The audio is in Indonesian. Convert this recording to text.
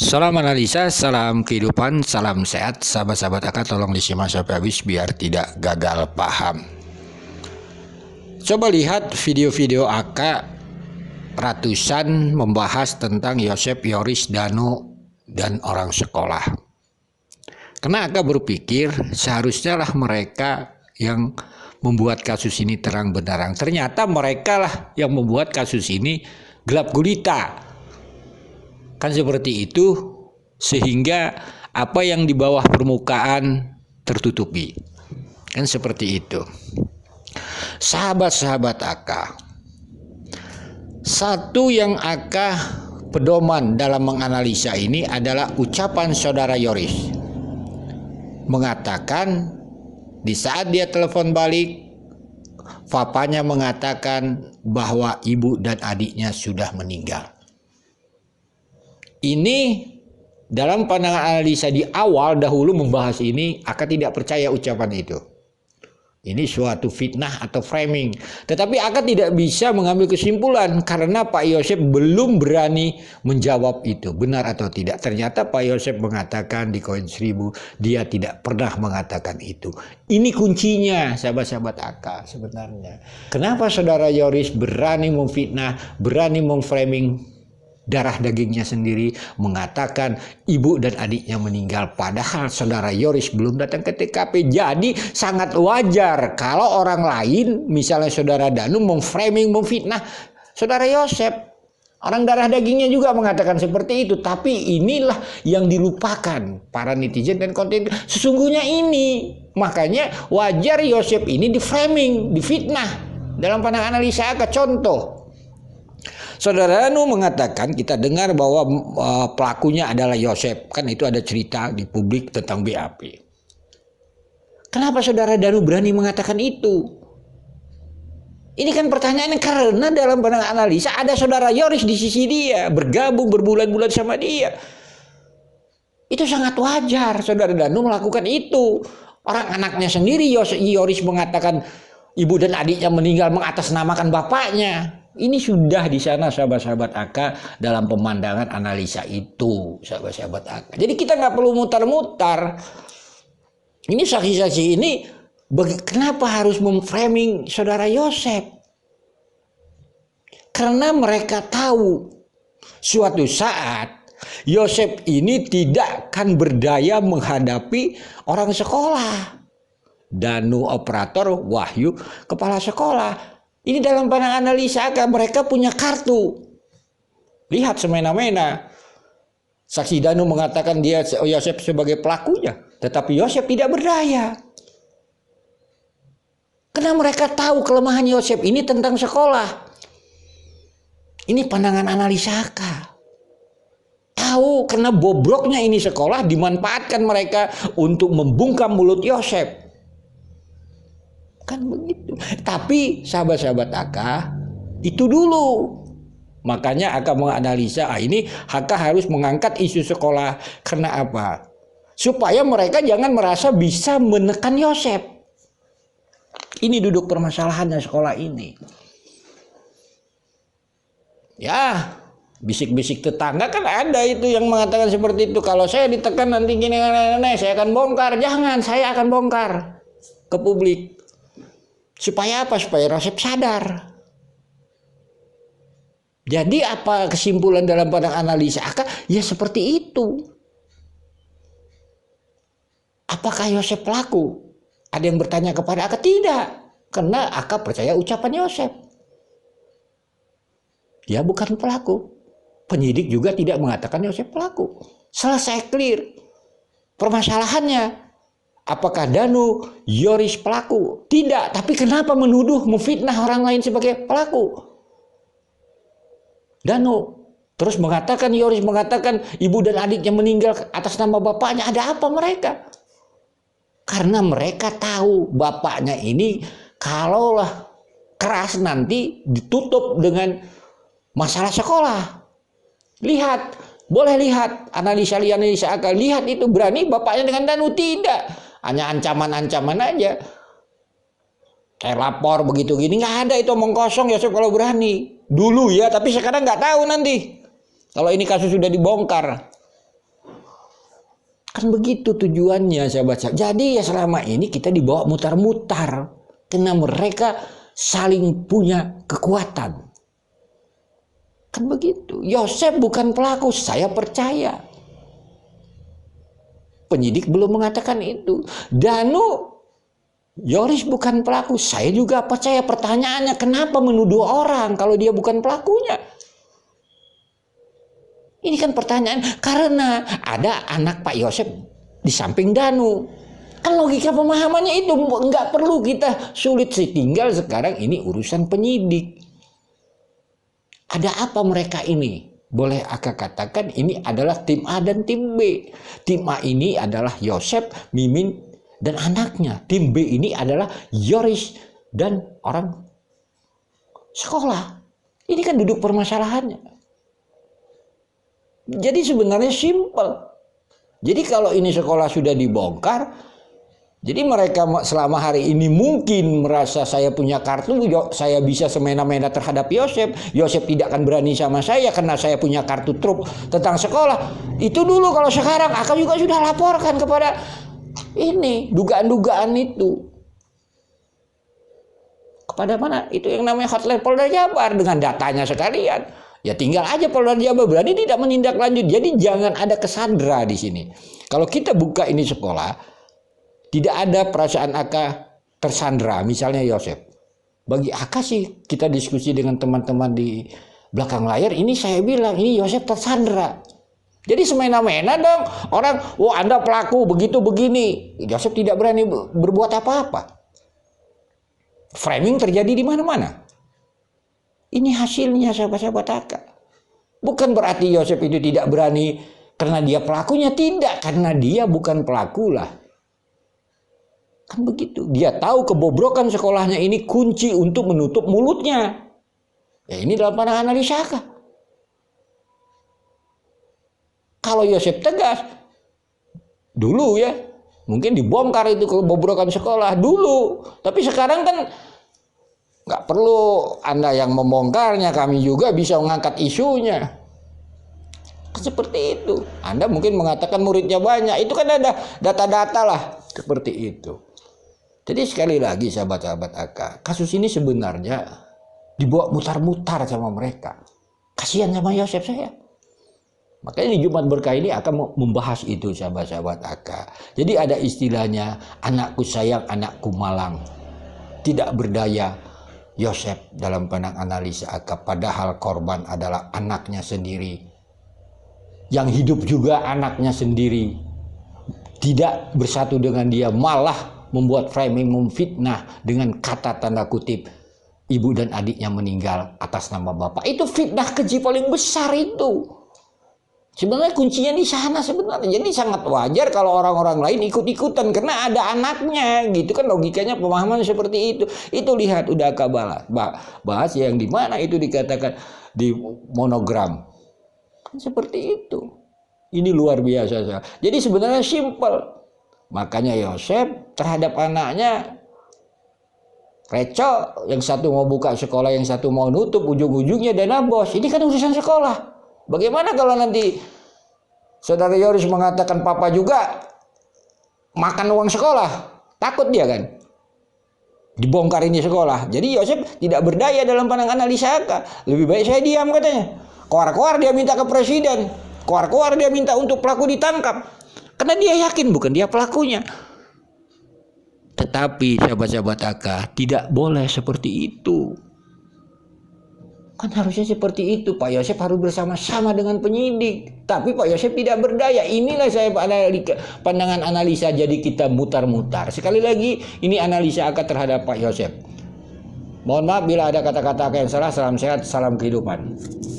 Salam analisa, salam kehidupan, salam sehat. Sahabat-sahabat Aka tolong disimak sampai habis biar tidak gagal paham. Coba lihat video-video Aka ratusan membahas tentang Yosep, Yoris, Danu, dan orang sekolah. Karena Aka berpikir seharusnya lah mereka yang membuat kasus ini terang benderang. Ternyata mereka lah yang membuat kasus ini gelap gulita. Kan seperti itu, sehingga apa yang di bawah permukaan tertutupi. Kan seperti itu. Sahabat-sahabat Aka, satu yang Aka pedoman dalam menganalisa ini adalah ucapan saudara Yoris. Mengatakan di saat dia telepon balik, papanya mengatakan bahwa ibu dan adiknya sudah meninggal. Ini dalam pandangan analisa di awal dahulu membahas ini, Aka tidak percaya ucapan itu. Ini suatu fitnah atau framing. Tetapi Aka tidak bisa mengambil kesimpulan karena Pak Yosep belum berani menjawab itu. Benar atau tidak. Ternyata Pak Yosep mengatakan di koin 1000 dia tidak pernah mengatakan itu. Ini kuncinya sahabat-sahabat Aka sebenarnya. Kenapa saudara Yoris berani memfitnah, berani memframing darah dagingnya sendiri, mengatakan ibu dan adiknya meninggal, padahal saudara Yoris belum datang ke TKP. Jadi sangat wajar kalau orang lain, misalnya saudara Danu, memframing, memfitnah saudara Yosep. Orang darah dagingnya juga mengatakan seperti itu. Tapi inilah yang dilupakan para netizen dan konten. Sesungguhnya ini, makanya wajar Yosep ini diframing, difitnah dalam pandangan analisa Aka. Contoh, saudara Danu mengatakan, kita dengar bahwa pelakunya adalah Yosep. Kan itu ada cerita di publik tentang BAP. Kenapa saudara Danu berani mengatakan itu? Ini kan pertanyaannya karena dalam pandangan analisa ada saudara Yoris di sisi dia. Bergabung berbulan-bulan sama dia. Itu sangat wajar saudara Danu melakukan itu. Orang anaknya sendiri Yoris mengatakan ibu dan adiknya meninggal mengatasnamakan bapaknya. Ini sudah di sana sahabat-sahabat Aka dalam pemandangan analisa itu sahabat-sahabat Aka. Jadi kita nggak perlu mutar-mutar. Ini saksi-saksi ini kenapa harus memframing saudara Yosep? Karena mereka tahu suatu saat Yosep ini tidak akan berdaya menghadapi orang sekolah. Danu operator, Wahyu kepala sekolah. Ini dalam pandangan analisa Aka, mereka punya kartu. Lihat semena-mena. Saksi Danu mengatakan dia Yosep sebagai pelakunya. Tetapi Yosep tidak berdaya. Karena mereka tahu kelemahan Yosep ini tentang sekolah. Ini pandangan analisa Aka. Tahu karena bobroknya ini sekolah dimanfaatkan mereka untuk membungkam mulut Yosep. Kan begitu. Tapi sahabat-sahabat Aka itu dulu. Makanya Aka menganalisa ini Aka harus mengangkat isu sekolah. Karena apa? Supaya mereka jangan merasa bisa menekan Yosep. Ini duduk permasalahannya sekolah ini. Ya, bisik-bisik tetangga kan ada itu yang mengatakan seperti itu. Kalau saya ditekan nanti gini, saya akan bongkar. Jangan, saya akan bongkar ke publik. Supaya apa? Supaya Yosep sadar. Jadi apa kesimpulan dalam pandangan analisa Aka? Ya seperti itu. Apakah Yosep pelaku? Ada yang bertanya kepada Aka? Tidak. Karena Aka percaya ucapan Yosep. Dia bukan pelaku. Penyidik juga tidak mengatakan Yosep pelaku. Selesai, clear. Permasalahannya, apakah Danu Yoris pelaku? Tidak. Tapi kenapa menuduh, memfitnah orang lain sebagai pelaku? Danu terus mengatakan, Yoris mengatakan ibu dan adiknya meninggal atas nama bapaknya. Ada apa mereka? Karena mereka tahu bapaknya ini kalaulah keras nanti ditutup dengan masalah sekolah. Lihat, boleh lihat analisa Aka. Lihat itu berani bapaknya dengan Danu? Tidak. Hanya ancaman-ancaman aja. Kayak lapor begitu gini, nggak ada itu omong kosong Yosep kalau berani. Dulu ya, tapi sekarang nggak tahu nanti. Kalau ini kasus sudah dibongkar. Kan begitu tujuannya, sahabat. Jadi ya selama ini kita dibawa mutar-mutar karena mereka saling punya kekuatan. Kan begitu. Yosef bukan pelaku, saya percaya. Penyidik belum mengatakan itu. Danu, Yoris bukan pelaku, saya juga percaya. Pertanyaannya, kenapa menuduh orang kalau dia bukan pelakunya? Ini kan pertanyaan, karena ada anak Pak Yosef di samping Danu. Kan logika pemahamannya itu, nggak perlu kita sulit sih. Tinggal sekarang ini urusan penyidik. Ada apa mereka ini? Boleh Aka katakan ini adalah tim A dan tim B. Tim A ini adalah Yosef, Mimin, dan anaknya. Tim B ini adalah Yoris dan orang sekolah. Ini kan duduk permasalahannya. Jadi sebenarnya simpel. Jadi kalau ini sekolah sudah dibongkar, jadi mereka selama hari ini mungkin merasa saya punya kartu, saya bisa semena-mena terhadap Yosef. Yosef tidak akan berani sama saya karena saya punya kartu truk tentang sekolah. Itu dulu, kalau sekarang Aka juga sudah laporkan kepada ini, dugaan-dugaan itu. Kepada mana? Itu yang namanya hotline Polda Jabar dengan datanya sekalian. Ya tinggal aja Polda Jabar berani tidak menindaklanjut. Jadi jangan ada kesandra di sini. Kalau kita buka ini sekolah, tidak ada perasaan Aka tersandra, misalnya Yosef. Bagi Aka sih, kita diskusi dengan teman-teman di belakang layar, ini saya bilang, ini Yosef tersandra. Jadi semena-mena dong, orang, Anda pelaku, begitu begini. Yosef tidak berani berbuat apa-apa. Framing terjadi di mana-mana. Ini hasilnya, sahabat-sahabat Aka. Bukan berarti Yosef itu tidak berani karena dia pelakunya, tidak. Karena dia bukan pelaku lah. Kan begitu. Dia tahu kebobrokan sekolahnya ini kunci untuk menutup mulutnya. Ya ini dalam pandangan analisa Aka. Kalau Yosef tegas, dulu ya, mungkin dibongkar itu kebobrokan sekolah dulu. Tapi sekarang kan nggak perlu Anda yang membongkarnya, kami juga bisa mengangkat isunya. Seperti itu. Anda mungkin mengatakan muridnya banyak, itu kan ada data-data lah. Seperti itu. Jadi sekali lagi sahabat-sahabat Aka, kasus ini sebenarnya dibawa mutar-mutar sama mereka. Kasihan sama Yosef saya. Makanya di Jumat Berkah ini akan membahas itu, sahabat-sahabat Aka. Jadi ada istilahnya, anakku sayang, anakku malang. Tidak berdaya Yosef dalam pandang analisa Aka, padahal korban adalah anaknya sendiri. Yang hidup juga anaknya sendiri. Tidak bersatu dengan dia, malah membuat framing, memfitnah dengan kata tanda kutip ibu dan adiknya meninggal atas nama bapak. Itu fitnah keji paling besar itu. Sebenarnya kuncinya di sana sebenarnya. Jadi sangat wajar kalau orang-orang lain ikut-ikutan karena ada anaknya, gitu kan logikanya, pemahaman seperti itu. Itu lihat udah Aka bahas yang di mana itu dikatakan di monogram. Kan seperti itu. Ini luar biasa. Jadi sebenarnya simpel. Makanya Yosef terhadap anaknya Reco, yang satu mau buka sekolah, yang satu mau nutup, ujung-ujungnya dana bos. Ini kan urusan sekolah. Bagaimana kalau nanti saudara Yoris mengatakan papa juga makan uang sekolah? Takut dia kan? Dibongkar ini sekolah. Jadi Yosef tidak berdaya dalam pandangan analisa Aka. Lebih baik saya diam katanya. Keluar-keluar dia minta ke presiden. Keluar-keluar dia minta untuk pelaku ditangkap. Karena dia yakin bukan dia pelakunya. Tetapi sahabat-sahabat Aka, tidak boleh seperti itu. Kan harusnya seperti itu. Pak Yosef harus bersama-sama dengan penyidik. Tapi Pak Yosef tidak berdaya. Inilah saya pandangan analisa. Jadi kita mutar-mutar. Sekali lagi ini analisa Aka terhadap Pak Yosef. Mohon maaf bila ada kata-kata yang salah. Salam sehat, salam kehidupan.